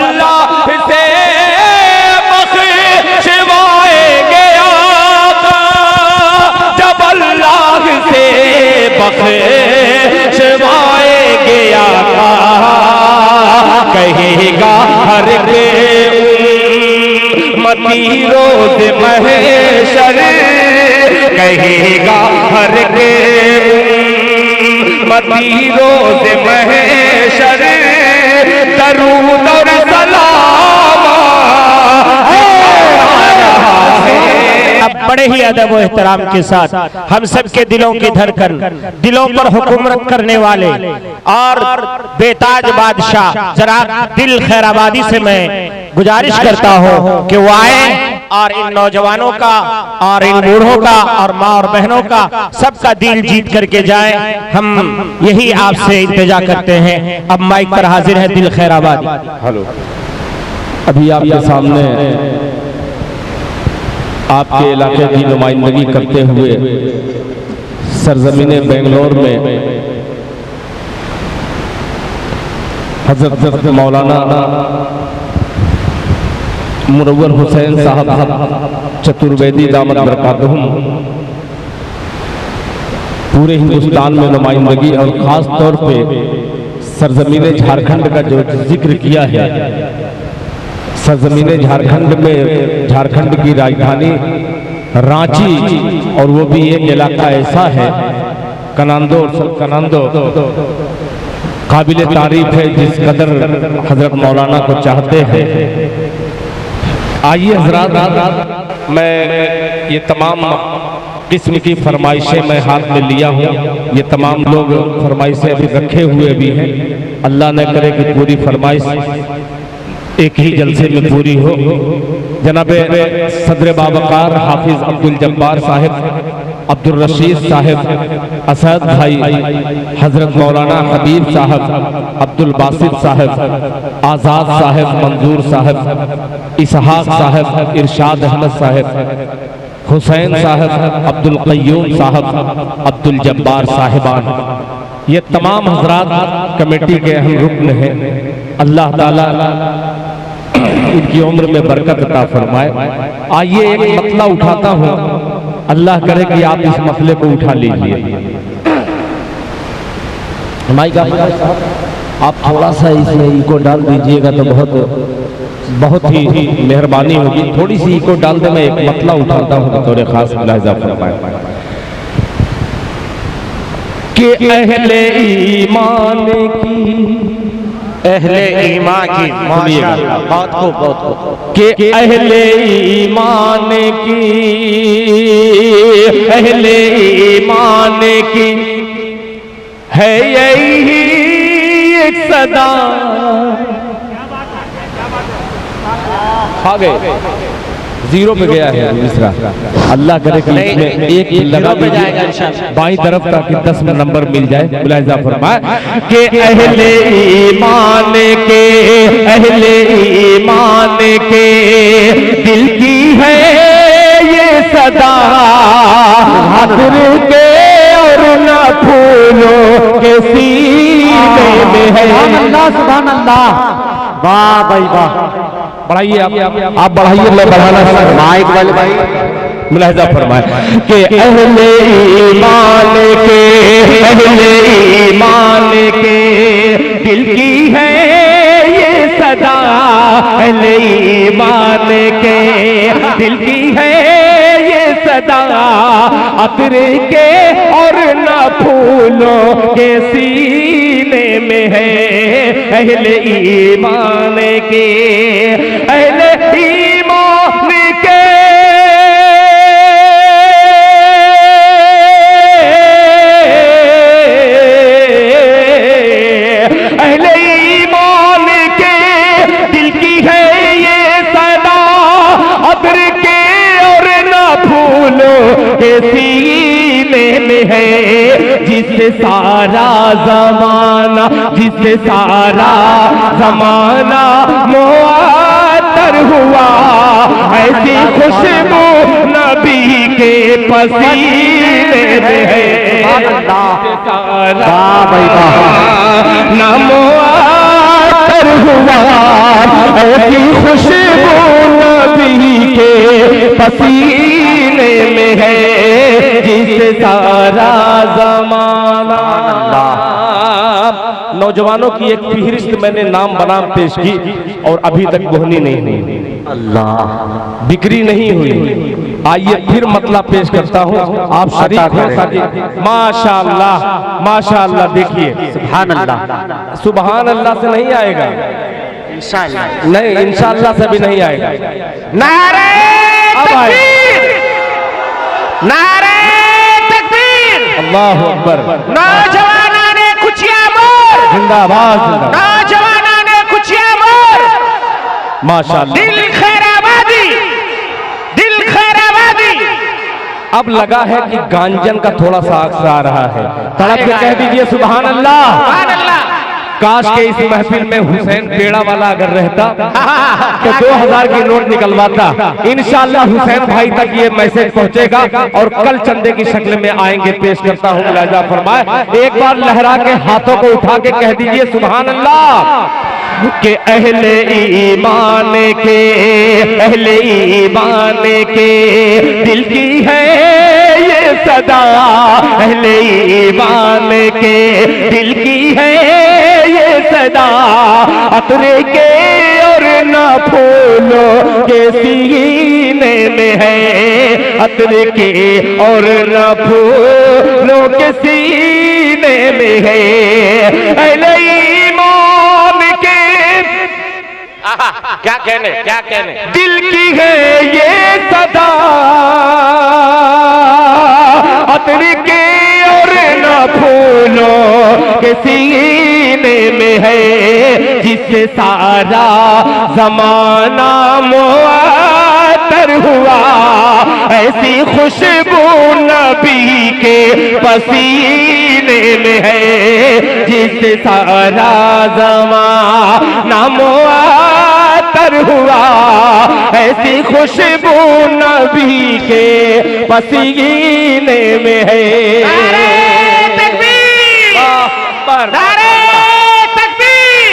अल्लाह से बख्शवाए गया था, जब अल्लाह से बख्शवाए गया था, कहेगा हर के उम्मती रोज़ महशर, कहेगा हर के उम्मती रोज़ महशर, दरूद और सलाम। अब बड़े ही अदब व एहतराम के साथ हम सब के दिलों की धड़कन, दिलों पर हुकूमत करने वाले और बेताज बादशाह जनाब दिल खैराबादी से मैं गुजारिश करता हूँ कि वो आए और इन नौजवानों का और इन बूढ़ों का और माँ और बहनों का सबका दिल जीत करके जाए। हम यही आपसे इल्तिजा करते हैं। अब माइक पर हाजिर है दिल खैराबादी। हेलो, अभी आपके सामने आपके इलाके की नुमाइंदगी करते हुए सरजमीन बेंगलोर में हजरत मौलाना मुनव्वर हुसैन साहब चतुर्वेदी दामत बरकातहुम पूरे हिंदुस्तान में नुमाइंदगी और ख़ास तौर पे सरजमीन झारखंड का जो जिक्र किया है, सरजमीन झारखंड में झारखंड की राजधानी रांची, और वो भी एक इलाका ऐसा है कनांदो काबिल तारीफ है जिस कदर हजरत मौलाना को चाहते हैं। आइए हजरात, मैं ये तमाम किस्म की फरमाइशें मैं हाथ में लिया हूँ। ये तमाम लोग फरमाइशें अभी रखे हुए भी हैं। अल्लाह न करे कि पूरी फरमाइश एक ही जलसे में पूरी हो। जनाब सदर बावकार हाफिज अब्दुल जब्बार साहिब, अब्दुल रशीद साहिब, असद भाई, हजरत मौलाना हबीब साहब, अब्दुल बासित साहब, आज़ाद साहब, मंजूर साहब, इसहाक साहब, इरशाद अहमद साहब, हुसैन साहब, अब्दुल क़य्यूम साहब, अब्दुल जब्बार साहिबान, ये तमाम हजरात कमेटी के अहम रुकन हैं। अल्लाह ताला इनकी उम्र में बरकत अता फरमाए। आइए एक मसला उठाता हूँ, अल्लाह करे कि आप इस मसले को उठा लीजिए। माइक आप थोड़ा सा इसमें इको डाल दीजिएगा तो बहुत ही मेहरबानी होगी। थोड़ी सी इको डाल दे, मैं एक मसला उठाता हूँ बतौर खास मुलाहिजा फरमाए कि अहले ईमान की माशाअल्लाह, बहुत खूब कि अहले ईमान की है यही एक सदा। आ गए, जीरो पे गया है दूसरा। अल्लाह करे कि इसमें एक लगा दीजिए बाईं तरफ ताकि 10 नंबर मिल जाए। मुलाहिजा फरमाए कि अहले ईमान के दिल की है ये सदा, हाथुर के और ना फूलों के सीने में है। सुभान अल्लाह, वाह भाई वाह। बढ़ाइए आप बढ़ाइए, मैं बढ़ाना माइक वाले भाई मुलाहिजा फरमाए कि अहले ईमान के दिल की है ये सदा, अहले ईमान के दिल की है ये सदा, अतर के और ना फूलों के सीने में है। अहले ईमान के, अहले ईमान के, अहले ईमान के दिल की है ये सदा, अतर के और ना फूलों के सीने में है। जिससे सारा जमाना मुअत्तर हुआ, ऐसी खुशबू नबी के पसीने में है। ना मुअत्तर हुआ, ऐसी खुशबू नबी के पसीने में है जिससे सारा जमाना। नौजवानों की एक फहरिस्त मैंने नाम बनाम पेश की और अभी तक बोहनी नहीं हुई, अल्लाह बिक्री नहीं हुई। आइए फिर मतलब पेश करता हूँ, आप शरीक हो ताकि माशाअल्लाह माशाअल्लाह। देखिए सुभान अल्लाह, सुभान अल्लाह से नहीं आएगा, इंशाअल्लाह नहीं इंशाअल्लाह से भी नहीं आएगा। नारे अब आए, तकबीर, नारे तकबीर, अल्लाह अकबर, नौजवानों ने खुशियां मोर, जिंदाबाद जिंदाबाद, नौजवानों ने खुशियां मोर, माशाअल्लाह। दिल खैराबादी, दिल खैराबादी। अब लगा है कि गांजन का थोड़ा सा अक्स आ रहा है, तड़प के कह दीजिए सुभान अल्लाह। सुभान अल्लाह। काश के इस महफिल में हुसैन पेड़ा वाला अगर रहता तो 2000 की नोट निकलवाता। इंशाअल्लाह हुसैन भाई तक ये मैसेज पहुंचेगा और कल चंदे की शक्ल में आएंगे। पेश करता हूँ मुलाजा फरमाए, एक बार लहरा के हाथों को उठा के कह दीजिए सुभान अल्लाह। के अहले ईमान के, अहले ईमान के दिल की है ये सदा, अहले ईमान के दिल की है ये सदा। अतरे के और ना फूलों के सीने में है, अतरे के और ना फूलों के सीने में है। अहले क्या कहने, क्या कहने, दिल की है ये सदा, अतर के और न फूलों के सीने में है जिससे सारा जमाना मुअत्तर हुआ। ऐसी खुशबू नबी के पसीने में है जिससे सारा जमाना मुअत्तर हुआ। ऐसी खुशबू नबी के पसीने में है। नारे तकबीर,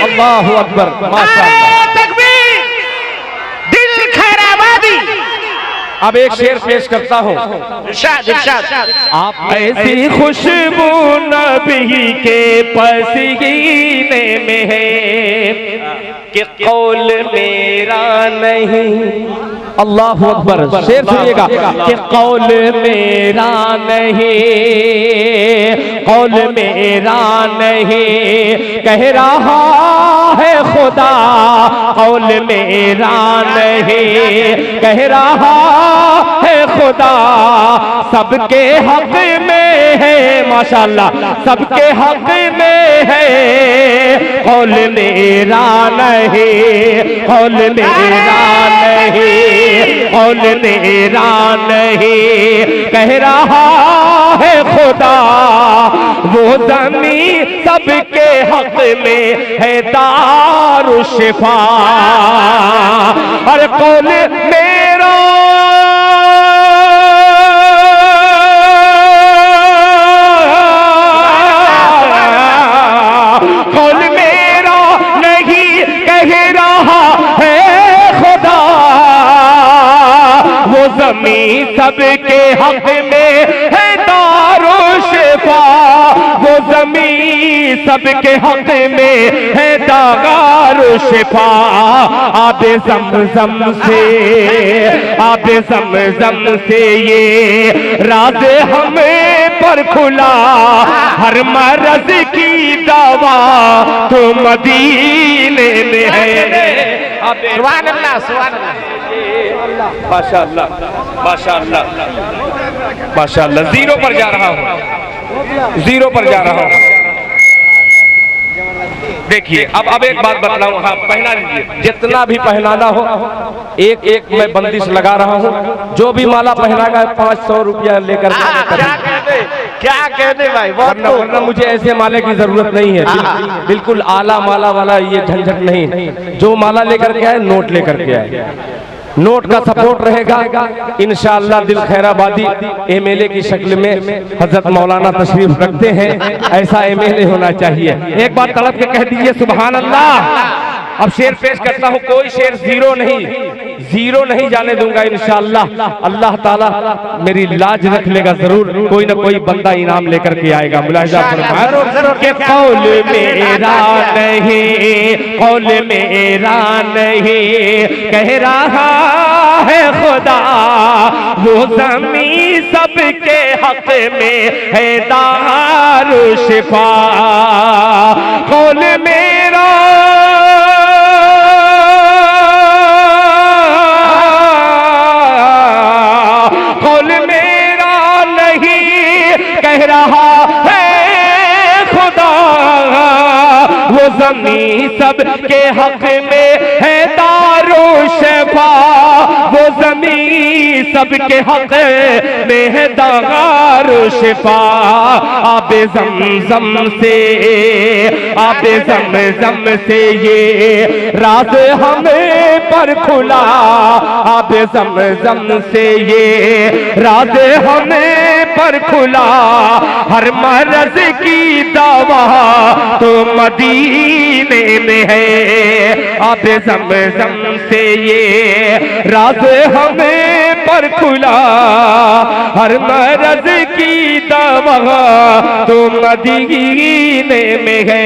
अल्लाहु अकबर, माशाअल्लाह। तकबीर, दिल खैराबादी। अब एक शेर पेश करता हूँ, इरशाद, इरशाद। आप ऐसी खुशबू नबी के पसीने में है कि कौल मेरा नहीं। अल्लाहु अकबर, शेर सुनिएगा कि कौल मेरा नहीं, कौल मेरा नहीं कह रहा है खुदा, कौल मेरा नहीं कह रहा है खुदा। सबके हक में है माशाअल्लाह, सबके हक में है। कौल मेरा नहीं, कौल मेरा नहीं, कौल मेरा नहीं कह रहा है खुदा। वो ज़मीन सबके हक में है दारुल शिफा। और कौल मेरा ज़मीन सबके हक में है दारुल शिफा। वो ज़मीन सबके हक में है दारुल शिफा। आबे ज़मज़म से, आबे ज़मज़म से ये राज हमें पर खुला। हर मर्ज की दवा तो मदीने में है। सुभान अल्लाह, सुभान अल्लाह। माशाअल्लाह, माशाअल्लाह, माशाअल्लाह। जीरो पर जा रहा हूँ, जीरो पर जा रहा हूँ। देखिए अब एक बात बतलाऊं, हाँ पहना लीजिए, जितना भी पहनाना हो एक एक मैं बंदिश लगा रहा हूँ। जो भी माला पहनागा 500 रुपया लेकर क्या कहते भाई, वरना मुझे ऐसे माले की जरूरत नहीं है। बिल्कुल आला माला वाला ये झंझट नहीं। जो माला लेकर के आए नोट लेकर के आए, नोट का सपोर्ट रहेगा इंशाअल्लाह। दिल खैराबादी एमएलए की शक्ल में हजरत मौलाना तशरीफ रखते हैं, ऐसा एमएलए होना चाहिए। एक बार तड़प के कह दीजिए सुभान अल्लाह। अब शेर पेश करता हूँ, कोई शेर जीरो नहीं जाने दूंगा इंशाअल्लाह। अल्लाह ताला मेरी लाज रख लेगा, जरूर कोई ना कोई बंदा इनाम लेकर के आएगा। मुलाहिजा फरमाएं कि कौल मेरा नहीं, कौल मेरा नहीं, कह रहा है खुदा वो ज़मीं सबके हक में है दारुल शिफा। कौल मेरा कह रहा है खुदा वो ज़मीं सबके हक में है दारुल शिफा। वो ज़मीं सबके हक में है दारुल शिफा। आबे ज़मज़म से, आबे ज़मज़म से ये राज हमें पर खुला। आबे ज़मज़म से ये राज हमें पर खुला। हर मर्ज की दवा तो मदीने में है। आबे ज़मज़म से ये राज हमें पर खुला। हर मर्ज की दवा तो मदीने में है।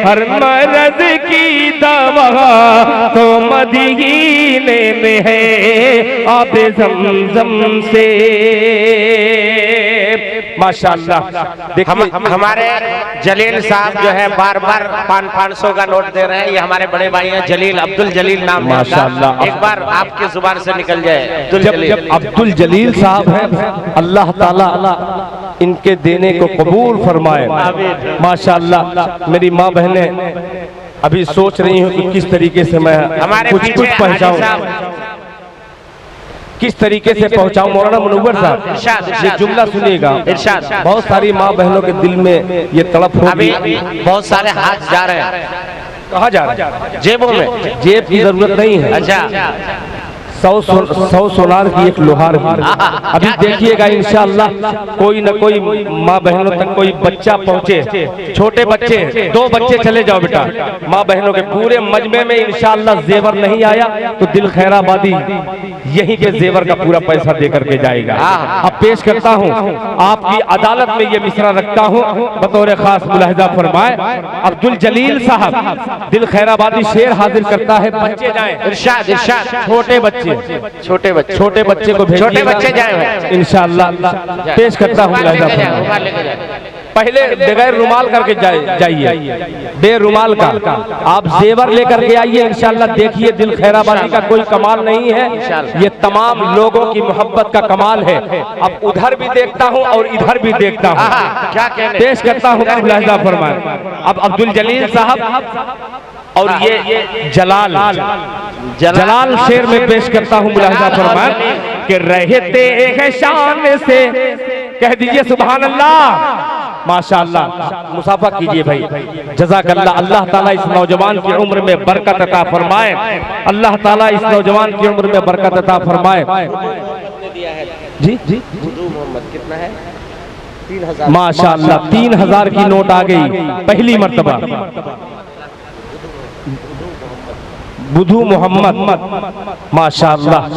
हर मर्ज की दवा तो मदीने में है। आबे ज़मज़म से माशाअल्लाह। हमारे जलील साहब जो है बार बार 500 का नोट दे रहे हैं। ये हमारे बड़े भाई हैं जलील, अब्दुल जलील नाम है। माशाअल्लाह। एक बार आपकी जुबान से निकल जाए जब अब्दुल जलील साहब हैं, अल्लाह ताला इनके देने को कबूल फरमाए। माशाअल्लाह। मेरी माँ बहनें अभी सोच रही हूँ कि किस तरीके से मैं कुछ पहुँचाऊँ, किस तरीके से पहुंचाऊं। मौलाना मुनव्वर साहब ये जुमला सुनिएगा। बहुत सारी माँ बहनों के दिल में ये तड़प होगी। बहुत सारे हाथ जा रहे हैं, कहाँ जा रहे हैं? जेबों में। जेब की जरूरत नहीं है। अच्छा, 100 सोनार की एक लोहार की। अभी देखिएगा इंशाअल्लाह कोई न कोई माँ बहनों तक कोई बच्चा पहुँचे, छोटे बच्चे 2 बच्चे चले जाओ बेटा, माँ बहनों के पूरे मजमे में इंशाअल्लाह जेवर नहीं आया तो दिल खैराबादी यहीं के जेवर का पूरा पैसा दे करके जाएगा। अब पेश करता हूँ, आपकी अदालत में ये मिसरा रखता हूँ, बतौर खास मुलाहिजा फरमाए। अब्दुल जलील साहब दिल खैराबादी शेर हाजिर करता है। बच्चे जाएं, इरशाद इरशाद। छोटे बच्चे छोटे बच्चे को भेजिए। छोटे बच्चे जाए इंशाअल्लाह। पेश करता हूँ पहले बगैर रुमाल करके जाइए, बेरुमाल का आप जेवर लेकर के आइए इंशाअल्लाह। देखिए दिल खैराबादी का कोई कमाल नहीं है, ये तमाम लोगों की मोहब्बत का कमाल है। अब उधर भी देखता हूँ और इधर भी देखता हूँ। क्या कहने? पेश करता हूँ मुलाहिजा फरमाए। अब अब्दुल जलील साहब और ये जलाल शेर में पेश करता हूँ मुलाहिजा फरमाए कि रहते हैं शान से, कह दीजिए सुभान अल्लाह। माशाअल्लाह, मुसाफा कीजिए भाई, जज़ाकल्लाह। अल्लाह ताला इस नौजवान की उम्र में बरकत अता फरमाए। अल्लाह ताला इस नौजवान की उम्र में बरकत अता फरमाए। जी जी, मोहम्मद कितना है? 3000। माशाअल्लाह, 3000 की नोट आ गई पहली मर्तबा। बुधू मोहम्मद माशाअल्लाह।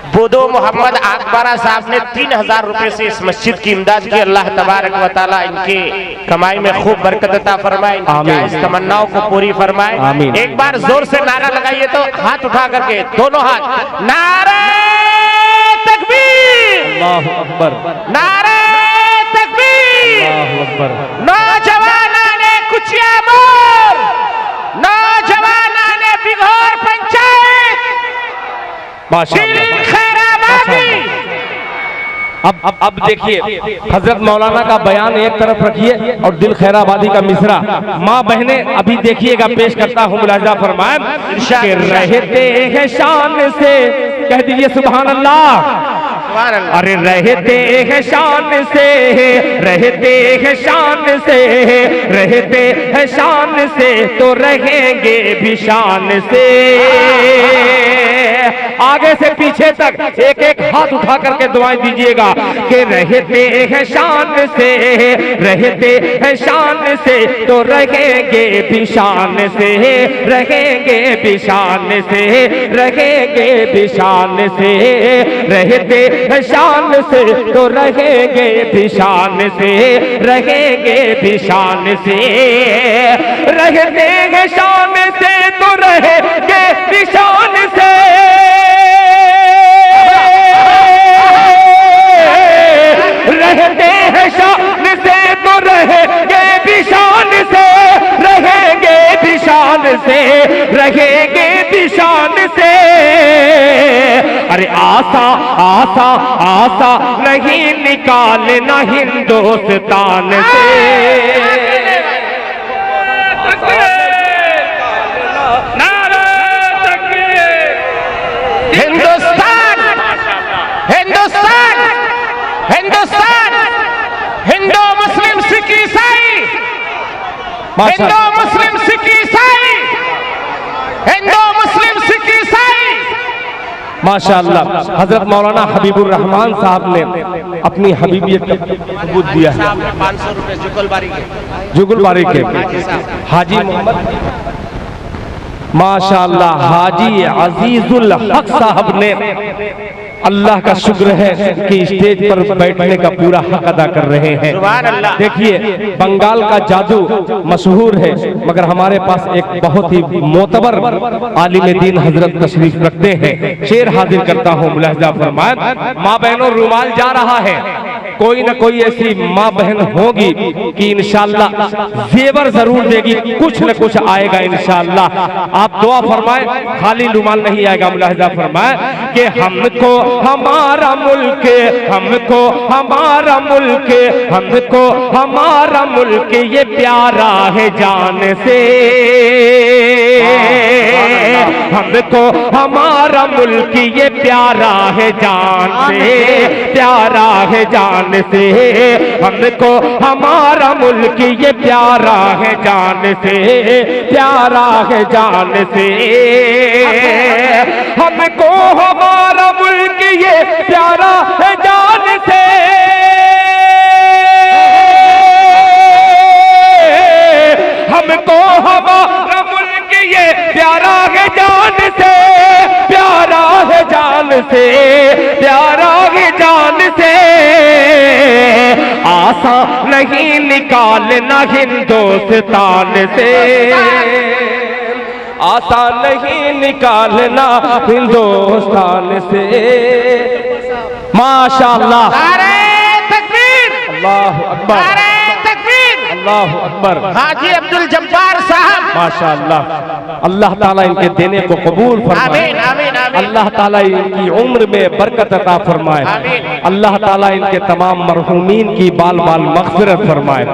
बुधू मोहम्मद आकबरा साहब ने 3000 रुपए से इस मस्जिद की इमदाद की। अल्लाह तबारक व तआला इनके कमाई में खूब बरकत अता फरमाए, इनकी तमन्नाओं को पूरी फरमाए। एक बार जोर से नारा लगाइए तो हाथ उठा करके दोनों हाथ, नारे तकबीर, अल्लाहु अकबर, नारे तकबीर। अल्लाहु अकबर। नौजवाना ने कुचिया मोर, नौजवाना ने बिघोर पंचायत, माशाअल्लाह। अब देखिए हजरत मौलाना का बयान एक तरफ रखिए और दिल खैराबादी का मिसरा। माँ बहने अभी देखिएगा, पेश करता हूँ मुलाहिजा फरमाए कि रहते हैं शान से, कह दीजिए सुभान अल्लाह। अरे रहते हैं शान से, रहते हैं शान से, रहते हैं शान से तो रहेंगे भी शान से। आगे से पीछे तक एक एक हाथ उठा करके दुआएं दीजिएगा कि रहते हैं शान से, रहते हैं शान से तो रहेंगे भी शान से, रहेंगे भी शान से, रहेंगे भी शान से, रहते हैं शान से तो रहेंगे भी शान से, रहेंगे भी शान से, रहते हैं शान से तो रहेंगे भी शान से, रहते हैं शान से तो रहेंगे भी शान से, रहेंगे भी शान से, रहेंगे भी शान से। अरे आशा आशा आशा नहीं निकालना हिंदुस्तान से, हिंदुस्तान हिंदुस्तान हिंदुस्तान, हिंदू मुस्लिम सिख ईसाई, हिंदू मुस्लिम सिख ईसाई, हिंदू मुस्लिम सिख ईसाई। माशाअल्लाह हजरत मौलाना हबीबुर रहमान साहब ने अपनी हबीबियत का सबूत दिया है। 500 रुपए जुगलबारी के हाजी मोहम्मद माशाअल्लाह हाजी अजीजुल हक साहब ने, अल्लाह का शुक्र है कि स्टेज पर बैठने का पूरा हक अदा कर रहे हैं। देखिए बंगाल का जादू मशहूर है, मगर हमारे पास एक बहुत ही मोतबर आलिम दीन हजरत तशरीफ रखते हैं। शेर हाजिर करता हूँ, मुलाहिजा फरमाएं। माँ बहनों रुमाल जा रहा है, कोई न कोई ऐसी माँ बहन होगी कि इंशाअल्लाह जेवर जरूर देगी, कुछ न कुछ आएगा इंशाअल्लाह। आप दुआ फरमाएं, खाली रुमाल नहीं आएगा। मुलाहिजा फरमाएं कि हमको हमारा मुल्क, हमको हमारा मुल्क, हमको हमारा मुल्क ये प्यारा है जान से, हमको हमारा मुल्क ये प्यारा है जान से, प्यारा है जान से, हमको हमारा मुल्क ये प्यारा है जान से, प्यारा है जान से, हमको हमारा मुल्क ये प्यारा है जान से, हमको हमारा मुल्क ये प्यारा है जान से, प्यारा है जान से, प्यारा है जान से। आशा नहीं निकालना हिंदुस्तान से, आशा नहीं निकालना हिंदुस्तान से। माशाअल्लाह, नारे तकबीर, अल्लाह अकबर, नारे तकबीर, अल्लाह अकबर। हाजी अब्दुल जब्बार साहब, माशाअल्लाह, अल्लाह ताला इनके देने को कबूल फरमाए, आमीन आमीन आमीन, अल्लाह ताला इनकी उम्र में बरकत अता फरमाए, अल्लाह ताला इनके तमाम मरहूमीन की बाल बाल मग़फ़िरत फरमाए।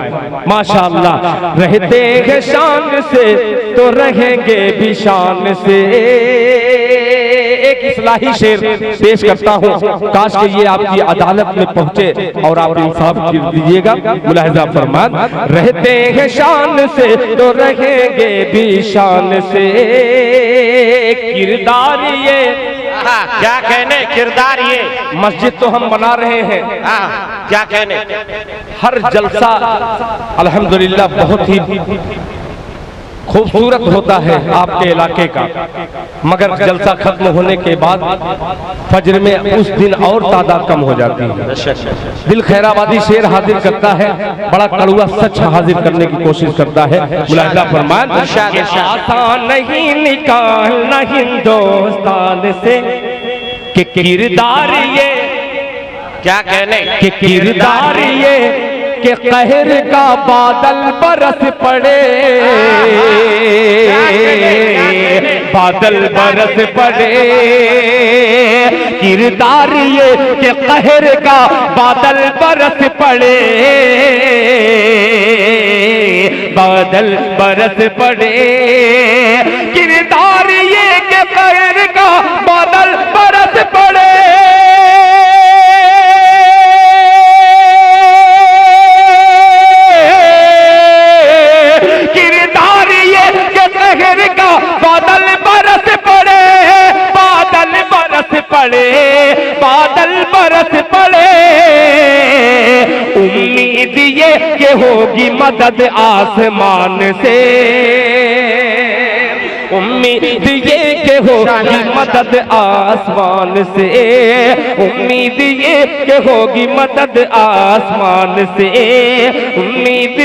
माशाअल्लाह, रहते हैं शान से तो रहेंगे भी शान से। एक इस्लाही शेर पेश करता हूँ, काश कि ये आपकी अदालत में पहुँचे और आप इंसाफ दीजिएगा। मुलाहिजा फरमान, रहते हैं शान से तो रहेंगे भी शान से, किरदार ये, क्या कहने किरदार ये, मस्जिद तो हम बना रहे हैं, क्या कहने, हर जलसा अल्हम्दुलिल्लाह बहुत ही खूबसूरत होता है आपके इलाके का, मगर जलसा खत्म होने के बाद फजर में उस दिन और तादाद कम हो जाती है। दिल खैराबादी शेर हाजिर करता है, बड़ा कड़वा सच हाजिर करने की कोशिश करता है। मुलाहिजा फरमान, आसान नहीं निकालना हिंदुस्तान से कि किरदार ये, क्या कहने, कि किरदार ये कि कहर का बादल बरस पड़े, बादल बरस पड़े, किरदार ये कि कहर का बादल बरस पड़े, बादल बरस पड़े, किरदार ये कि कहर का बादल बरस पड़े, बादल बरस पड़े, बादल होगी मदद आसमान से, उम्मीद ये के होगी मदद आसमान से, उम्मीद ये के होगी मदद आसमान से, उम्मीद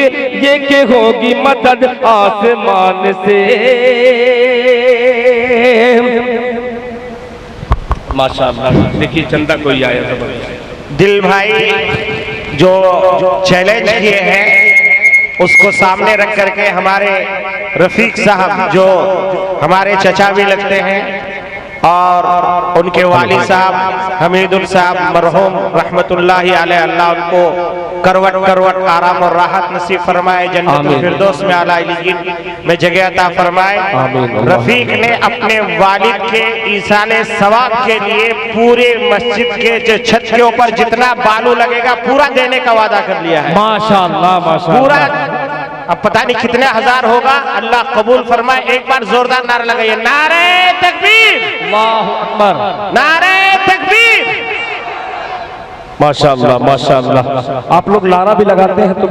ये के होगी मदद आसमान से। माशाअल्लाह। देखिए चंदा कोई आया जबरदस्त। दिल भाई जो चैलेंज किए हैं उसको सामने रख करके हमारे रफीक साहब जो हमारे चचा भी लगते हैं और उनके वालिद साहब हमीदुल साहब मरहूम रहमतुल्लाहि अलैह, अल्लाह उनको करवट करवट आराम और राहत नसीब फरमाए, जन्नतुल फिरदौस में आला इल्लीयीन में जगह अता फरमाए। रफीक ने अपने वालिद के ईसाले सवाब के लिए पूरे मस्जिद के जो छत के ऊपर जितना बालू लगेगा पूरा देने का वादा कर लिया है। माशाअल्लाह माशाअल्लाह। पूरा अब पता नहीं कितने हजार होगा, अल्लाह कबूल फरमाए। एक बार जोरदार नारा लगाइए, नारे तकबीर, अल्लाहु अकबर, नारे तकबीर। माशाअल्लाह माशाअल्लाह। आप लोग नारा भी लगाते हैं तो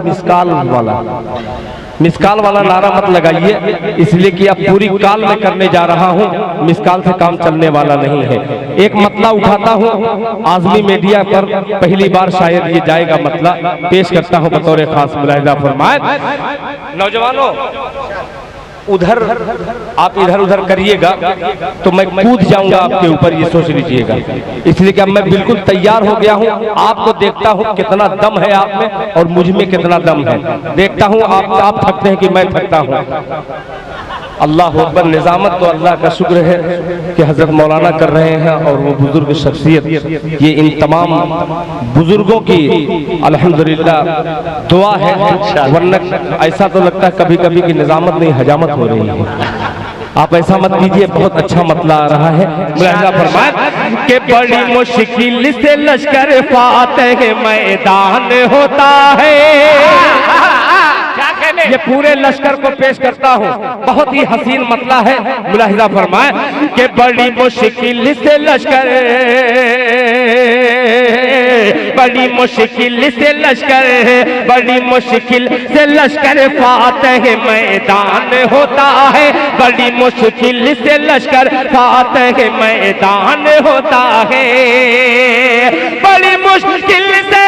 मिसकाल वाला नारा मत लगाइए, इसलिए कि आप पूरी काल में करने जा रहा हूं, मिसकाल से काम चलने वाला नहीं है। एक मतला उठाता हूं, आज़मी मीडिया पर पहली बार शायद ये जाएगा मतला, पेश करता हूं बतौर खास मुलाहिजा फरमाए। नौजवानों उधर आप इधर उधर करिएगा तो मैं कूद जाऊंगा आपके ऊपर, ये सोच लीजिएगा। इसलिए कि अब मैं बिल्कुल तैयार हो गया हूं, आपको देखता हूं कितना दम है आप में और मुझ में कितना दम है, देखता हूं आप थकते हैं कि मैं थकता हूं। अल्लाह अकबर। निजामत तो अल्लाह का शुक्र है कि हजरत मौलाना कर रहे हैं और वो बुजुर्ग शख्सियत, ये इन तमाम बुजुर्गों की अल्हम्दुलिल्लाह दुआ है, वरना ऐसा तो लगता है कभी कभी कि निजामत नहीं हजामत हो रही है। आप ऐसा मत कीजिए, बहुत अच्छा मतला आ रहा है। मुलाहिजा फरमाए कि बड़ी मुश्किल से लश्कर फातेह मैदान होता है। ये पूरे लश्कर को पेश करता हूँ, बहुत ही हसीन मतला है। मुलाहिजा फरमाए कि बड़ी मुश्किल से लश्कर, बड़ी मुश्किल से लश्कर, बड़ी मुश्किल से लश्कर फातेह मैदान होता है, बड़ी मुश्किल से लश्कर फातेह मैदान होता है, बड़ी मुश्किल से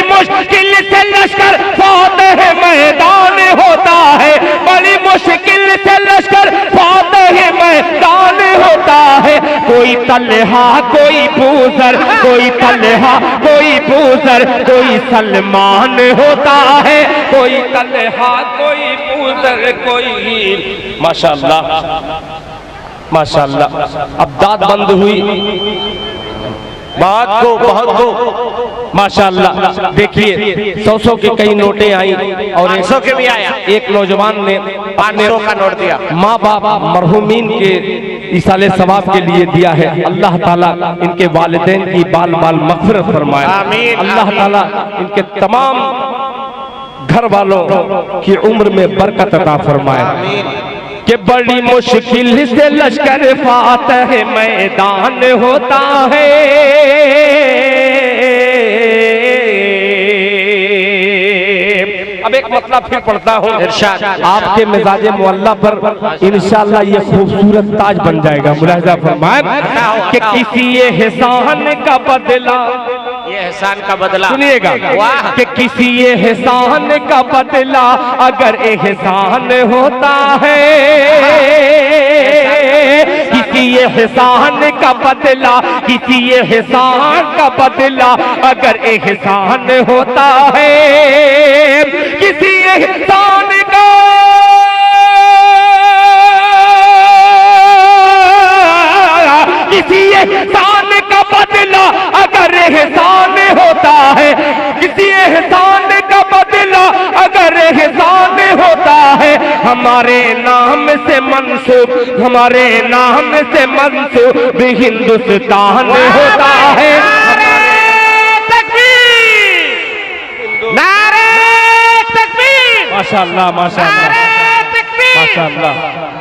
मुश्किल से लश्कर फातेह मैदान होता है, बड़ी मुश्किल से लश्कर फातेह मैदान होता है। कोई तलहा कोई बूजर, कोई तलहा कोई बूजर, कोई सलमान होता है, कोई तलहा कोई बूजर कोई। माशाअल्लाह माशाअल्लाह। अब दाद बंद हुई, बहुत को माशाअल्लाह। देखिए 100 के कई नोटें आई और 100 के भी आया। एक नौजवान ने 500 का नोट दिया, माँ बाप मरहूमीन के इसाले सवाब के लिए दिया है। अल्लाह ताला इनके वालिदैन की बाल बाल मग़फ़िरत फरमाए। अल्लाह ताला इनके तमाम घर वालों की उम्र में बरकत अता फरमाए। कि बड़ी मुश्किल से लश्कर फातेह मैदान होता है। अब एक मतलब फिर पढ़ता हूँ, आपके मिजाज मुअल्ला पर इंशाअल्लाह ये खूबसूरत ताज बन जाएगा। मुलाहिजा फरमाए कि किसी एहसान का बदला, ये एहसान का बदला सुनिएगा, कि किसी एहसान का बदला अगर एहसान होता है, किसी एहसान का बदला, किसी एहसान का बदला अगर एहसान होता है, किसी एहसान का किसी एहसान का बदला अगर एहसान होता है, किसी एहसान का बदला अगर एहसान होता है, हमारे नाम से मंसूब, हमारे नाम से मंसूब हिंदुस्तान होता है। माशाअल्लाह माशाअल्लाह माशाअल्लाह।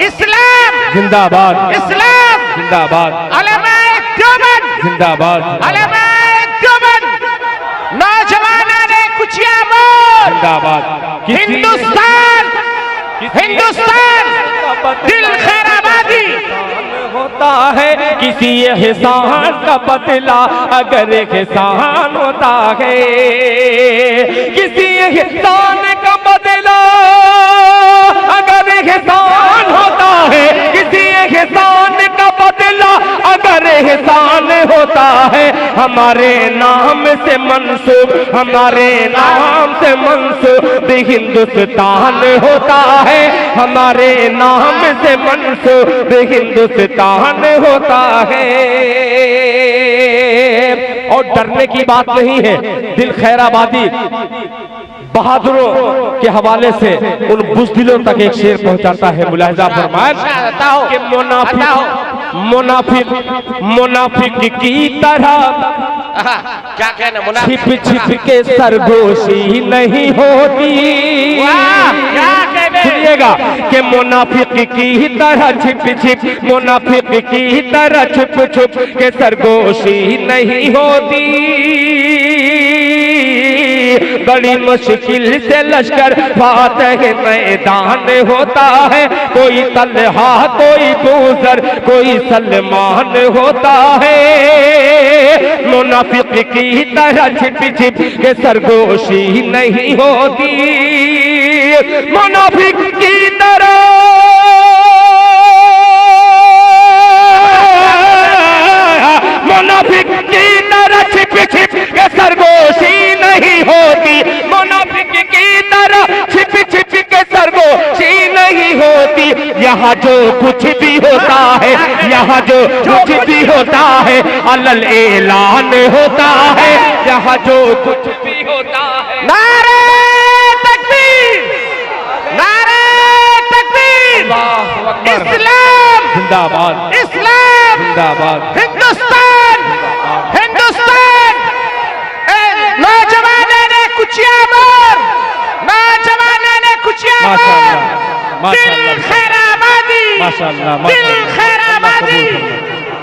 इस्लाम जिंदाबाद, इस्लाम जिंदाबाद। उलमाए देवबंद जिंदाबाद नौजवान कुचिया मोर जिंदाबाद हिंदुस्तान हिंदुस्तान दिल खैराबादी होता है किसी एहसान का बदला अगर एहसान होता है किसी एहसान का बदला अगर एहसान होता है किसी एहसान का बदला अगर एहसान होता है हमारे नाम से मंसूब हमारे नाम से मंसूब हिंदुस्तान होता है हमारे नाम से मंसूब हिंदुस्तान होता है। और डरने की बात नहीं है। दिल खैराबादी बहादुरों के हवाले से उन बुज़दिलों तक एक शेर पहुंचाता है। मुलाहिजा फरमाया कि मुनाफिक की तरह क्या कहना छिप छिप के सरगोशी नहीं होती। सुनिएगा कि मुनाफिक की तरह छिप छिप मुनाफिक की तरह छुप छुप के सरगोशी नहीं होती। बड़ी मुश्किल से लश्कर फातह मैदान होता है। कोई तलहा कोई दूसर कोई सलमान होता है। मुनाफिक की तरह छिप छिप के सरगोशी नहीं होती। मुनाफिक की तरह मुनाफिक की तरह छिप छिप के सरगोशी नहीं होती। मुनाफिक की तरह छिप छिप के सरगोशी नहीं होती। यहाँ जो कुछ भी होता है यहाँ जो कुछ भी होता है अलल ऐलान होता है। यहाँ जो कुछ भी होता है नारे तकबीर नारे तकबीर इस्लाम जिंदाबाद इस्लाम जिंदाबाद हिंदुस्तान हिंदुस्तान नौजवान ने कुचिया मोर नौजवान ने कुचिया मोर दिल खैराबादी माशाअल्लाह दिल खैराबादी।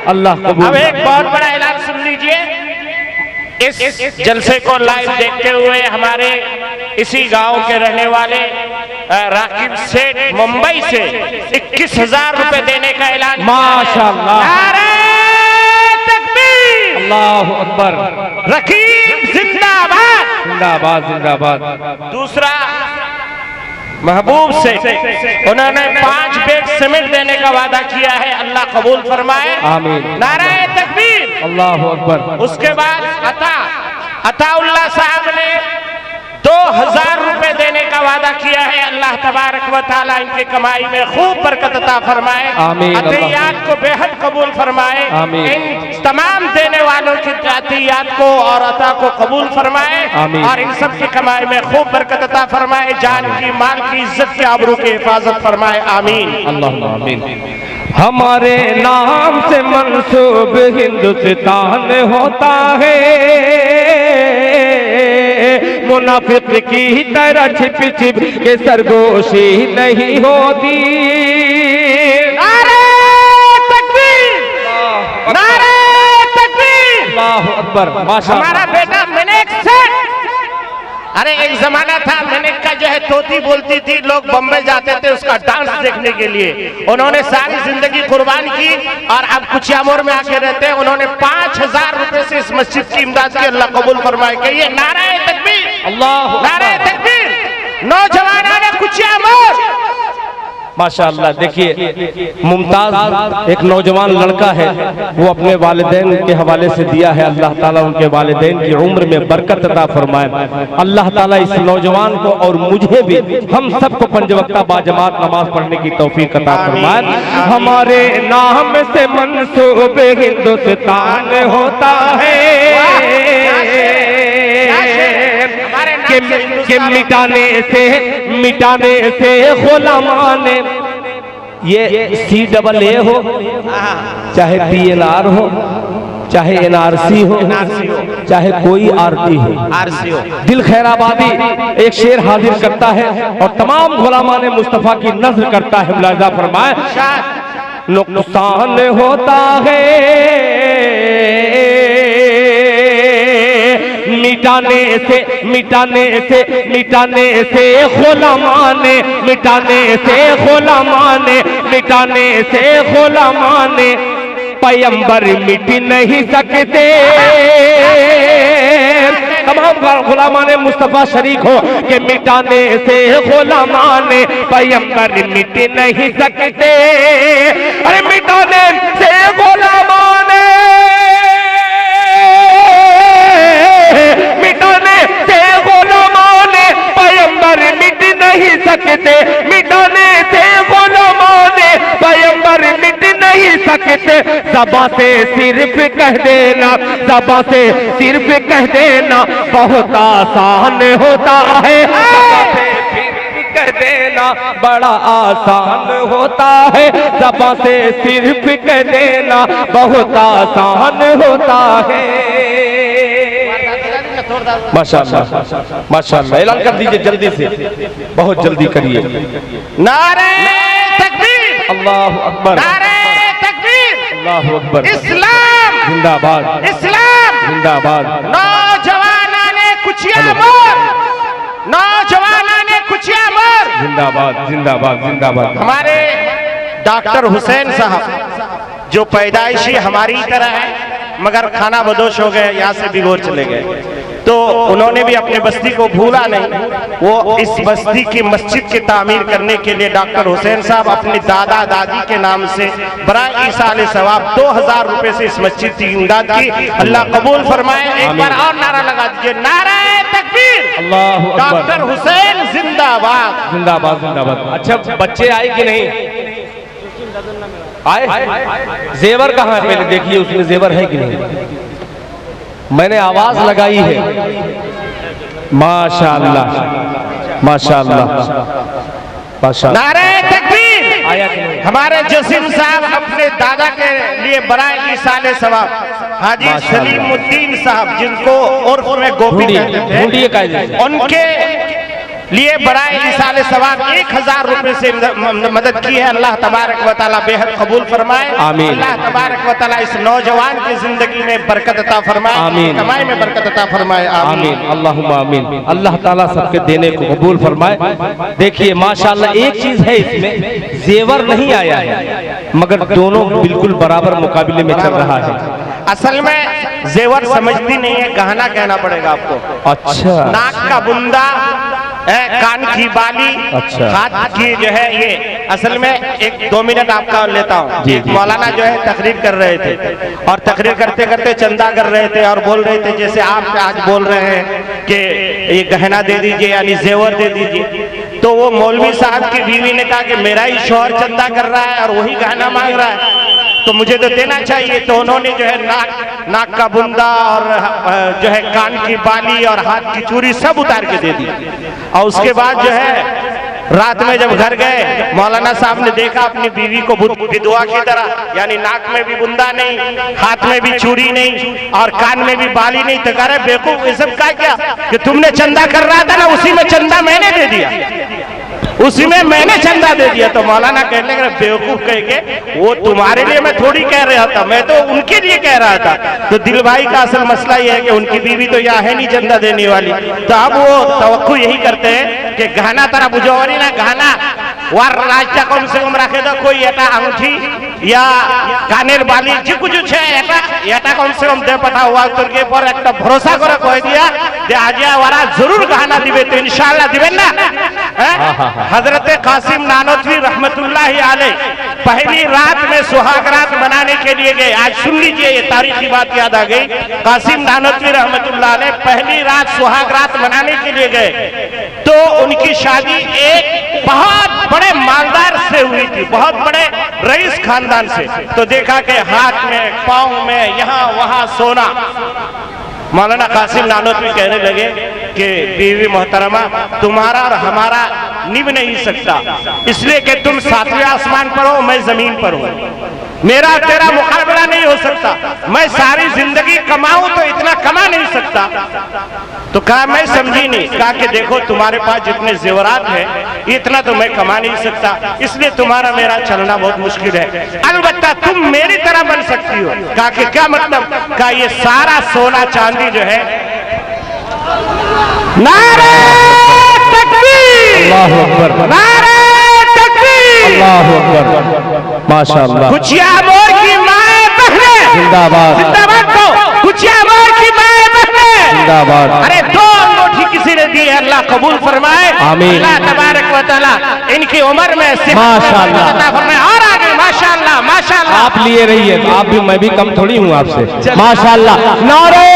अल्लाह कबूल। अब एक बहुत बड़ा ऐलान सुन लीजिए। इस जलसे को लाइव देखते हुए हमारे इसी गांव के रहने वाले राकिब सेठ मुंबई से 21,000 रुपए देने का ऐलान। माशाअल्लाह नारे तकबीर अल्लाह अकबर रकीब जिंदाबाद जिंदाबाद जिंदाबाद। दूसरा महबूब से उन्होंने 5 बैग सीमेंट देने का वादा किया है। अल्लाह कबूल फरमाए आमीन। नारे तकबीर अल्लाह अकबर। उसके बाद अताउल्लाह साहब ने 2,000 रुपए देने का वादा किया है। अल्लाह तबारक व तआला इनकी कमाई में खूब बरकत अता फरमाए। आमीन। अतियात को बेहद कबूल फरमाए। आमीन। इन तमाम देने वालों की अतियात को और अता को कबूल फरमाए। आमीन। और इन सब की कमाई में खूब बरकत अता फरमाए। जान की माल की इज्जत की आबरू की हिफाजत फरमाए। आमीन अल्लाह आमीन। हमारे नाम से मंसूब हिंदुस्तान होता है। मुनाफिक की तरह छिप छिप के सरगोशी नहीं होती। नारे तकबीर नारे तकबीर अल्लाह अकबर माशाअल्लाह। हमारा बेटा मिनेक सेठ, अरे एक जमाना था मिनेक का जो है तोती बोलती थी, लोग बम्बई जाते थे उसका डांस देखने के लिए। उन्होंने सारी जिंदगी कुर्बान की और अब कुचिया मोर में आके रहते हैं। उन्होंने 5,000 रुपए से इस मस्जिद की इमदाद की। अल्लाह कबूल फरमाए। कहिए नारे तकबीर अल्लाह नारे तकबीर। नौजवानों ने कुचिया मोर माशाअल्लाह। देखिए मुमताज एक नौजवान लड़का है, वो अपने वालिदैन के हवाले से दिया है। अल्लाह ताला उनके वालिदैन की उम्र में बरकत अता फरमाए। अल्लाह ताला इस नौजवान को और मुझे भी हम सबको 5 वक्ता बाजमात नमाज पढ़ने की तौफीक अता फरमाए। हमारे नाम से मंसूब हिंदुस्तान होता है। कि मिटाने से गुलामाने ये CAA हो चाहे PNR हो चाहे NRC हो चाहे कोई RT हो। दिल खैराबादी एक शेर हाजिर करता है और तमाम गुलामाने मुस्तफा की नज़्र करता है। मुलाहिजा फरमाए नुकसान होता है मिटाने से मिटाने से मिटाने से गुलामाने मिटाने से गुलामाने मिटाने से गुलामाने पैगंबर मिट नहीं सकते। तमाम गुलामाने मुस्तफा शरीक हो कि मिटाने से गुलामाने पैगंबर मिट नहीं सकते। अरे मिटाने से गुलामाने मिटाने से गुलामाने पैगंबर मिट नहीं सकते। मिटाने से गुलामाने पैगंबर मिट नहीं सकते। ज़बां से सिर्फ कह देना, ज़बां से सिर्फ कह देना बहुत आसान होता है। ज़बां से सिर्फ कह देना बड़ा आसान होता है। ज़बां से सिर्फ कह देना बहुत आसान होता है। माशाअल्लाह माशाअल्लाह, ऐलान कर दीजिए जल्दी से, बहुत जल्दी करिए। नारे तकबीर, अल्लाह अकबर, नारे तकबीर, अल्लाह अकबर। इस्लाम जिंदाबाद, इस्लाम जिंदाबाद। नौजवाना ने कुचिया मोर, नौजवाना ने कुचिया मोर। जिंदाबाद जिंदाबाद जिंदाबाद। हमारे डॉक्टर हुसैन साहब जो पैदाइशी हमारी तरह है मगर खाना बदोश हो गए, यहाँ से बिगोर चले गए, तो उन्होंने भी अपने बस्ती को भूला नहीं। वो इस बस्ती की मस्जिद की तामीर करने के लिए डॉक्टर हुसैन साहब अपने दादा दादी के नाम से बराए ईसाले सवाब 2000 रुपए से इस मस्जिद की इमदाद की। अल्लाह कबूल फरमाए। एक बार और नारा लगा दीजिए, नारा तकबीर, अल्लाह अकबर। डॉक्टर हुसैन जिंदाबाद, जिंदाबाद जिंदाबाद। अच्छा, बच्चे आए कि नहीं आए? जेवर कहाँ है? पहले देखिए उसमें जेवर है कि नहीं। मैंने आवाज लगाई है। माशाअल्लाह माशाअल्लाह माशाअल्लाह। नारे तकबीर। आया कि नहीं? हमारे जसीम साहब अपने दादा के लिए बराए ईसाले सवाब हाजी सलीमुद्दीन साहब, जिनको उर्फ में गोपी कहते थे, उनके लिए बराए ईसाले सवाब 1000 रुपए से मदद की है। अल्लाह तबारक व तआला बेहद कबूल फरमाए। आमीन। अल्लाह तबारक व तआला इस नौजवान की जिंदगी में बरकत अता फरमाए, आमीन। कमाई में बरकत अता फरमाए। आमीन, अल्लाहुम्मा आमीन। अल्लाह ताला सबके देने को कबूल फरमाए। देखिए माशाअल्लाह, एक चीज है इसमें, जेवर नहीं आया है मगर दोनों बिल्कुल बराबर मुकाबले में चल रहा है। असल में जेवर समझती नहीं है, गहना कहना पड़ेगा आपको। अच्छा, नाक का बुंदा, कान की बाली, अच्छा, हाथ की जो है ये। असल में 1-2 मिनट आपका लेता हूँ। एक मौलाना जो है तकरीर कर रहे थे और तकरीर करते करते चंदा कर रहे थे और बोल रहे थे जैसे आप आज बोल रहे हैं कि ये गहना दे दीजिए यानी जेवर दे दीजिए। तो वो मौलवी साहब की बीवी ने कहा कि मेरा ही शौहर चंदा कर रहा है और वही गहना मांग रहा है तो मुझे तो देना चाहिए। तो उन्होंने जो है नाक का बुंदा और जो है कान की बाली और हाथ की चूड़ी सब उतार के दे दी। और उसके बाद जो है रात में जब घर गए, मौलाना साहब ने देखा अपनी बीवी को विधवा की तरह, यानी नाक में भी बुंदा नहीं, हाथ में भी चूड़ी नहीं और कान में भी बाली नहीं। तो कह रहे बेवकूफ, ये सब क्या कि तुमने चंदा कर रहा था ना, उसी में चंदा मैंने दे दिया, उसी में मैंने चंदा दे दिया। तो मौलाना कहने लगे बेवकूफ कह के, वो तुम्हारे लिए मैं थोड़ी कह रहा था, मैं तो उनके लिए कह रहा था। तो दिल भाई का असल मसला ये है कि उनकी बीवी तो यहाँ है नहीं चंदा देने वाली, तो अब वो तवक्कुल यही करते हैं कि गहना तारा बुझावरी ना गहना वार राजा कम से कम रखे दो, कोई एटा अंगूठी या कानेर बाली जी कुछ है एटा कम से कम दे पठा हुआ तुर्के पर एक भरोसा करे कह दिया जे आज वारा जरूर गहना दिबे तो इंशाल्लाह दिबेन ना। हजरत कासिम नानोतवी रहमतुल्लाहि अलैह पहली रात में सुहाग रात मनाने के लिए गए। आज सुन लीजिए, ये तारीखी बात याद आ गई। कासिम नानोतवी रहमतुल्लाह अलैह पहली रात सुहाग रात मनाने के लिए गए तो उनकी शादी एक बहुत बड़े मालदार से हुई थी, बहुत बड़े रईस खानदान से। तो देखा कि हाथ में, पांव में, यहाँ वहां सोना। मौलाना कासिम नानोतवी कहने लगे कि बीवी मोहतरमा, तुम्हारा और हमारा निभ नहीं सकता, इसलिए कि तुम 7वें आसमान पर हो, मैं जमीन पर हूं, मेरा तेरा मुकाबला नहीं हो सकता। मैं सारी जिंदगी कमाऊं तो इतना कमा नहीं सकता। तो कहा मैं समझी नहीं। कहा कि देखो तुम्हारे पास जितने जेवरात हैं इतना तो मैं कमा नहीं सकता, इसलिए तुम्हारा मेरा चलना बहुत मुश्किल है, अलबत्ता तुम मेरी तरह बन सकती हो। कहा कि क्या मतलब? कहा ये सारा सोना चांदी जो है नारे तकबीर, अल्लाहु अकबर, नारे तकबीर, अल्लाहु अकबर, माशाअल्लाह। कुचिया मोर की माए बहने जिंदाबाद, जिंदाबाद को कुचिया मोर की माए बहने जिंदाबाद। अरे दो अंगूठी किसी ने दी, अल्लाह कबूल फरमाए, आमीन। अल्लाह तबारक व तआला इनकी उम्र में सेहत माशाअल्लाह अता फरमाए और आगे माशाअल्लाह माशाअल्लाह। आप लिए रहिए, आप भी, मैं भी कम थोड़ी हूँ आपसे। माशाअल्लाह, नारे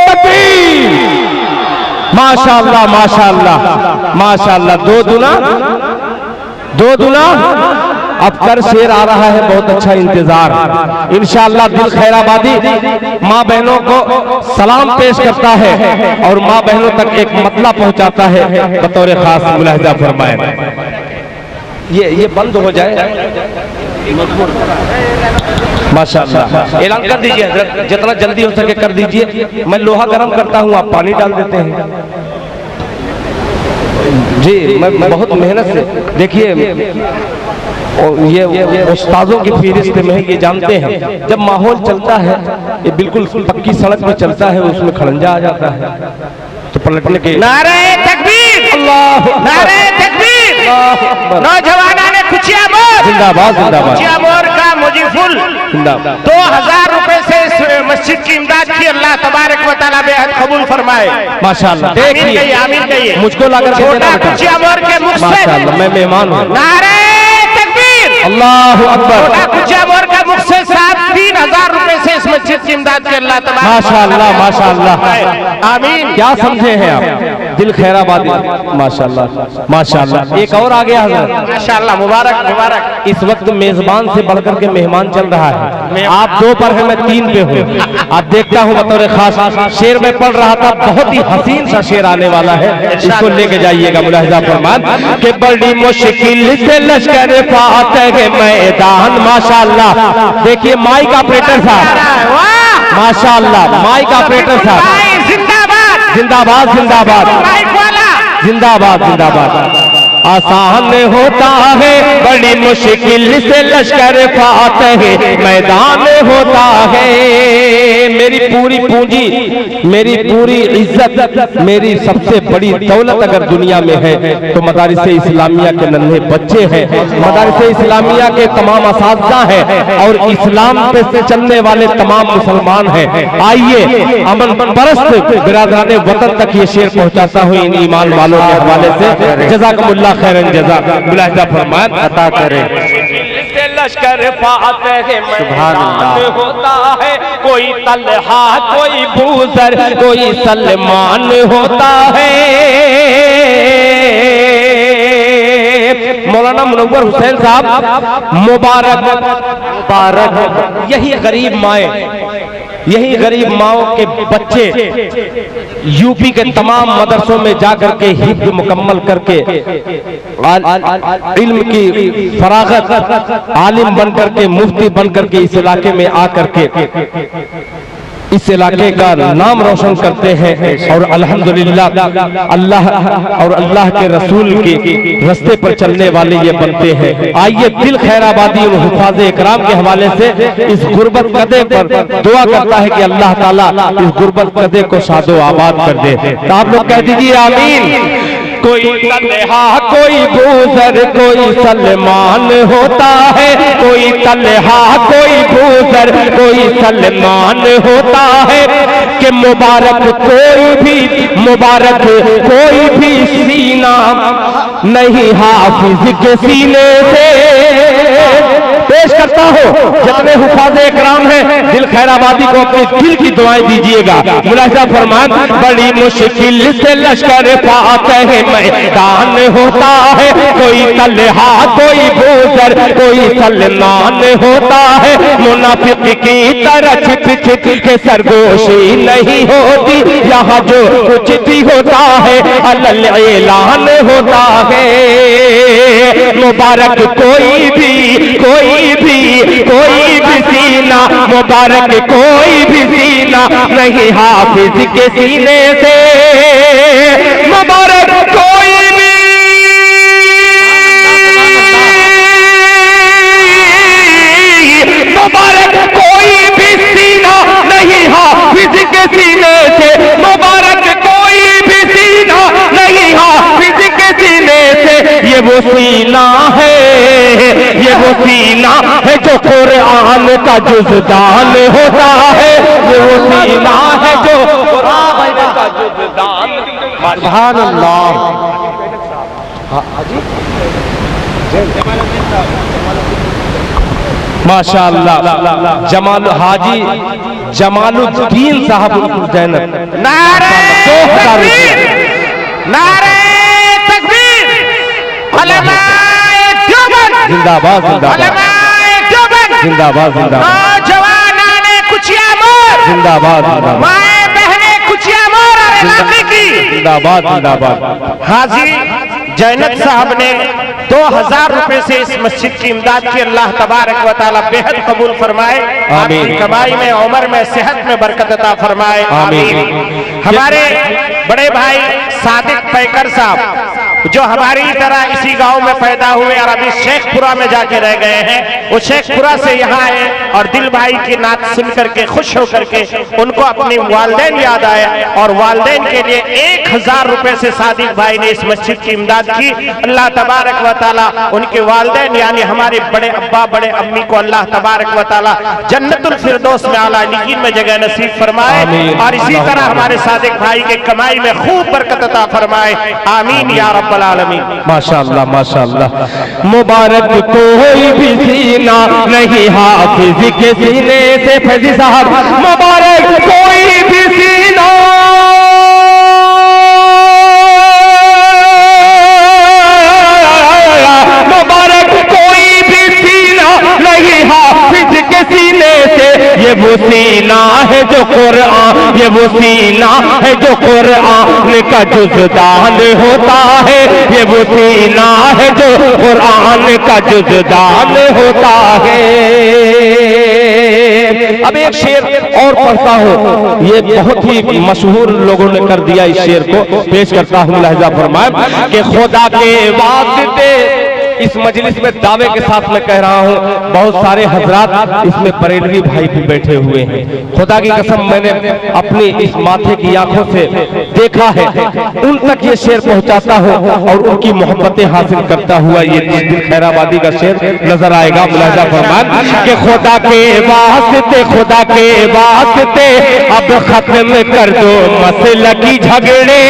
तकबीर, माशाअल्लाह माशाअल्लाह माशाअल्लाह। दो दुना अब कर शेर आ रहा है, बहुत अच्छा इंतजार। इंशाअल्लाह दिल खैराबादी माँ बहनों को सलाम पेश करता है और माँ बहनों तक एक मतला पहुंचाता है, बतौर खास मुलाहिजा फरमाए। ये बंद हो जाए माशाअल्लाह। ऐलान कर दीजिए हजरत, जितना जल्दी हो सके कर दीजिए। मैं लोहा गर्म करता हूँ, आप पानी डाल देते हैं। जी मैं बहुत मेहनत से, देखिए और ये उस्तादों की फहरिस्त में ये जानते हैं, जब माहौल चलता है, ये बिल्कुल पक्की सड़क में चलता है, उसमें खड़ंजा आ जाता है तो पलटने के। नारे तकबीर, अल्लाह, नारे तकबीर, नौजवानों ने कुचिया मोर, जिंदाबाद जिंदाबाद, कुचिया मोर का मुजीफुल जिंदाबाद। 2000 रुपए से इस मस्जिद की इमदाद की, अल्लाह तबारक व तआला बेहद कबूल फरमाए माशाअल्लाह। आमीन कहिए, देखिए आमीन कहिए। मुझको लाकर के देना छोटा बेटा। कुचिया मोर के मुख से माशाअल्लाह, मैं मेहमान हूँ। नारे तकबीर, अल्लाहु अकबर, छोटा कुचिया मोर का मुख से 3000 रुपए से इस मस्जिद की इमदाद की, अल्लाह तबारक माशाअल्लाह माशाअल्लाह। आमीन। क्या समझे हैं आप, दिल खैराबादी, माशाअल्लाह माशाअल्लाह। एक और आ गया हजरत, माशाअल्लाह, मुबारक मुबारक। इस वक्त मेजबान से बढ़कर के मेहमान चल रहा है। आप 2 पर हैं, मैं 3 पे हूँ। आप देखता हूँ बतौर खास शेर में पढ़ रहा था, बहुत ही हसीन सा शेर आने वाला है, इसको लेके जाइएगा मुलाहिजा फरमान कि बड़ी मुश्किल से लश्कर फातह मैदान। माशाअल्लाह, देखिए माइक ऑपरेटर साहब, माशाअल्लाह माइक ऑपरेटर साहब, जिंदाबाद जिंदाबाद जिंदाबाद माइक वाला, जिंदाबाद जिंदाबाद। आसान होता है, बड़ी मुश्किल से लश्कर फातह मैदान होता है। मेरी पूरी पूंजी, मेरी पूरी इज्जत, मेरी सबसे बड़ी दौलत अगर दुनिया में है तो मदारिस इस्लामिया के नन्हे बच्चे हैं, मदारिस इस्लामिया के तमाम असातिज़ा हैं और इस्लाम पे से चलने वाले तमाम मुसलमान हैं। आइए अमन परस्त बिरादरान वतन तक ये शेर पहुंचाता हूँ इन ईमान वालों के हवाले से। जज़ाकमुल्लाह खैरन जज़ा, मुलाहिजा फरमान अता करें। लश्कर फातह मैदान होता है, कोई तलहा कोई बूजर कोई सलमान होता है। मौलाना मुनव्वर हुसैन साहब मुबारक मुबारक। यही गरीब माए, यही गरीब माओं के बच्चे यूपी के तमाम मदरसों में जाकर के हिफ्ज़ मुकम्मल करके इल्म की फरागत आलिम बनकर के मुफ्ती बनकर के इस इलाके में आकर के इस इलाके का नाम रोशन करते हैं और अल्हम्दुलिल्लाह अल्लाह और अल्लाह के रसूल के रास्ते पर चलने वाले ये बनते हैं। आइए दिल खैराबादी और हुफाज इकराम के हवाले से इस गुर्बत कदे पर दुआ करता है कि अल्लाह ताला इस गुर्बत कदे को शादो आबाद कर दे। तो आप लोग कह दीजिए आमीन। कोई तलहा कोई बूजर कोई सलमान होता है, कोई तलहा कोई बूजर कोई सलमान होता है कि मुबारक कोई भी सीना नहीं हाफिज के सीने से। पेश करता हो जितने हुफाज़ इकराम हैं, दिल खैराबादी को अपने दिल की दुआएं दीजिएगा। मुलाहिजा फरमान बड़ी मुश्किल से लश्कर फातह मैदान होता है, कोई तलहा कोई बूजर कोई सलमान होता है। मुनाफिक की तरह छिप छिप के सरगोशी नहीं होती, यहाँ जो कुछ भी होता है अलल ऐलान होता है। मुबारक कोई भी सीना, मुबारक कोई भी सीना नहीं हाफिज के सीने से। मुबारक कोई भी, मुबारक कोई भी सीना नहीं हाफिज के सीने सीना है, ये वो सीना है जो कुरान का जुज़दान होता है, ये वो सीना है जो कुरान का जुज़दान। सुभान अल्लाह। माशाअल्लाह। जमाल हाजी जमालुद्दीन साहब जैनब, नारे तकबीर, नारे तकबीर, उलमाए देवबंद जिंदाबाद जिंदाबाद उलमाए देवबंद जिंदाबाद जिंदाबाद नौजवानाने कुचिया मोर, जिंदाबाद जिंदाबाद माए बहने कुचिया मोर और इलाके की जिंदाबाद जिंदाबाद। हाजी जैनब साहब ने 2000 रुपए से इस मस्जिद की इमदाद की। अल्लाह तबारक व तआला बेहद कबूल फरमाए, आपकी कमाई में, उम्र में, सेहत में बरकत अता फरमाए, आमीन। हमारे बड़े भाई सादिक पैकर साहब जो हमारी तरह इसी गांव में पैदा हुए और अभी शेखपुरा में जाके रह गए हैं, वो शेखपुरा से यहाँ आए और दिल भाई की नात सुन करके खुश होकर के उनको अपनी वालदैन याद आया और वालदैन के लिए 1000 रुपए से सादिक भाई ने इस मस्जिद की इमदाद की। अल्लाह तबारक व तआला उनके वालदैन यानी हमारे बड़े अब्बा बड़े अम्मी को अल्लाह तबारक व तआला जन्नतुल फिरदौस में आला अलीयीन में जगह नसीब फरमाए और इसी तरह हमारे सादिक भाई के कमाई में खूब बरकत अता फरमाए, आमीन या रब्बल आलमीन। माशाअल्लाह माशाअल्लाह। मुबारक कोई भी सीना नहीं हाफिज के सीने से, फैजी साहब मुबारक कोई भी सीना नहीं हाफिज के सीने से, ये वो सीना है जो कुरान, ये वो सीना है जो कुरान का जुज़दान होता है, ये वो सीना है जो कुरान का जुज़दान होता है। अब एक शेर और पढ़ता हूँ, ये बहुत ही मशहूर लोगों ने कर दिया, इस शेर को पेश करता हूँ लहजा फरमाए कि खुदा के वास्ते, इस मजलिस में दावे के साथ मैं कह रहा हूँ, बहुत सारे हजरात इसमें बरेलवी भाई भी बैठे हुए हैं। खुदा की कसम मैंने अपनी इस माथे की आंखों से देखा है, उन तक ये शेर पहुंचाता हूँ और उनकी मोहब्बतें हासिल करता हुआ ये दिल खैराबादी का शेर नजर आएगा। मुलाजा फरमान कि खुदा के वास्ते, खुदा के वास्ते अब खत्म कर दो मसला की झगड़े,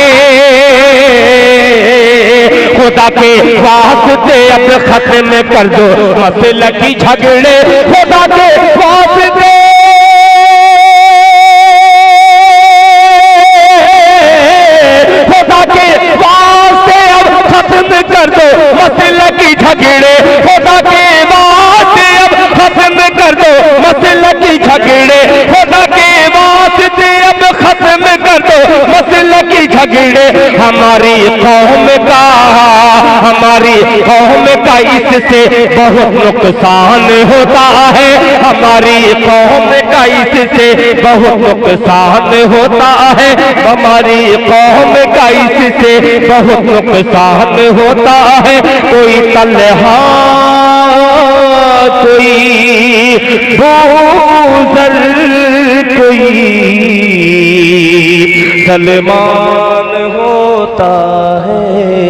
खुदा के वास्ते अब खत्म कर दो मसला की झगड़े, खुदा के वास्ते, खुदा के वास्ते अब खत्म कर दो मसला की झगड़े, खुदा के वास्ते अब खत्म कर दो मसला की झगड़े, खुदा के वास्ते अब खत्म कर दो मसला की झगड़े। हमारी कौम का, हमारी कौम का इससे बहुत नुकसान होता है, हमारी कौम का इससे बहुत नुकसान होता है, हमारी कौम का इससे बहुत नुकसान होता है। कोई तलहा कोई बूज़र कोई सलमान होता है,